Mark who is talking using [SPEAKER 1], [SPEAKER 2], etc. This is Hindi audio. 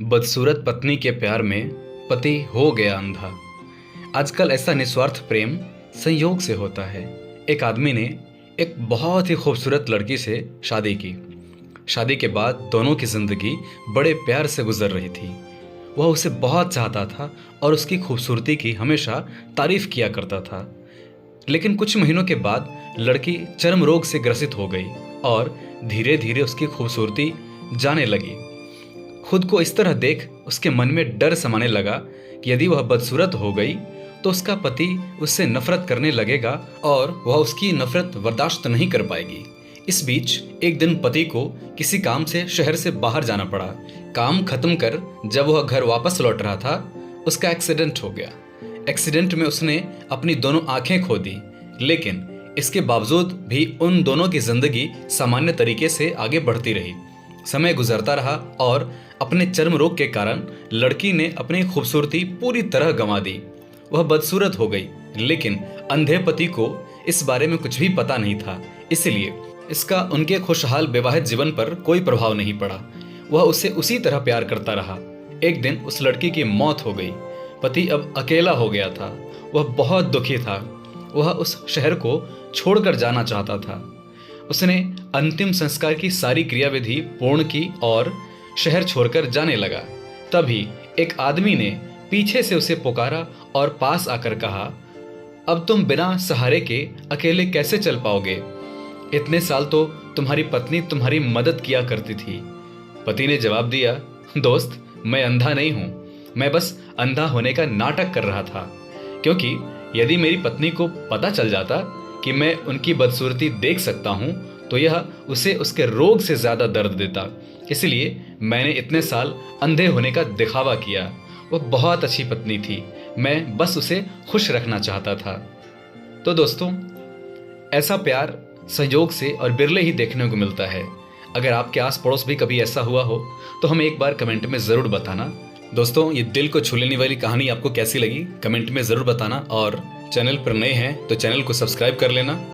[SPEAKER 1] बदसूरत पत्नी के प्यार में पति हो गया अंधा। आजकल ऐसा निस्वार्थ प्रेम संयोग से होता है। एक आदमी ने एक बहुत ही खूबसूरत लड़की से शादी की। शादी के बाद दोनों की जिंदगी बड़े प्यार से गुजर रही थी। वह उसे बहुत चाहता था और उसकी खूबसूरती की हमेशा तारीफ किया करता था। लेकिन कुछ महीनों के बाद लड़की चर्म रोग से ग्रसित हो गई और धीरे धीरे उसकी खूबसूरती जाने लगी। खुद को इस तरह देख उसके मन में डर समाने लगा कि यदि वह बदसूरत हो गई तो उसका पति उससे नफरत करने लगेगा और वह उसकी नफरत बर्दाश्त नहीं कर पाएगी। इस बीच एक दिन पति को किसी काम से शहर से बाहर जाना पड़ा। काम खत्म कर जब वह घर वापस लौट रहा था, उसका एक्सीडेंट हो गया। एक्सीडेंट में उसने अपनी दोनों आंखें खो दी, लेकिन इसके बावजूद भी उन दोनों की जिंदगी सामान्य तरीके से आगे बढ़ती रही। समय गुजरता रहा और अपने चर्म रोग के कारण लड़की ने अपनी खूबसूरती पूरी तरह गंवा दी। वह बदसूरत हो गई, लेकिन अंधे पति को इस बारे में कुछ भी पता नहीं था, इसलिए इसका उनके खुशहाल वैवाहिक जीवन पर कोई प्रभाव नहीं पड़ा। वह उसे उसी तरह प्यार करता रहा। एक दिन उस लड़की की मौत हो गई। पति अब अकेला हो गया था। वह बहुत दुखी था। वह उस शहर को छोड़कर जाना चाहता था। उसने अंतिम संस्कार की सारी क्रियाविधि पूर्ण की और शहर छोड़कर जाने लगा। तभी एक आदमी ने पीछे से उसे पुकारा और पास आकर कहा, अब तुम बिना सहारे के अकेले कैसे चल पाओगे? इतने साल तो तुम्हारी पत्नी तुम्हारी मदद किया करती थी। पति ने जवाब दिया, दोस्त, मैं अंधा नहीं हूं, मैं बस अंधा होने का नाटक कर रहा था, क्योंकि यदि मेरी पत्नी को पता चल जाता कि मैं उनकी बदसूरती देख सकता हूं तो यह उसे उसके रोग से ज्यादा दर्द देता। इसलिए मैंने इतने साल अंधे होने का दिखावा किया। वह बहुत अच्छी पत्नी थी, मैं बस उसे खुश रखना चाहता था। तो दोस्तों, ऐसा प्यार संयोग से और बिरले ही देखने को मिलता है। अगर आपके आस पड़ोस भी कभी ऐसा हुआ हो तो हमें एक बार कमेंट में ज़रूर बताना। दोस्तों, ये दिल को छू लेने वाली कहानी आपको कैसी लगी कमेंट में ज़रूर बताना, और चैनल पर नए हैं तो चैनल को सब्सक्राइब कर लेना।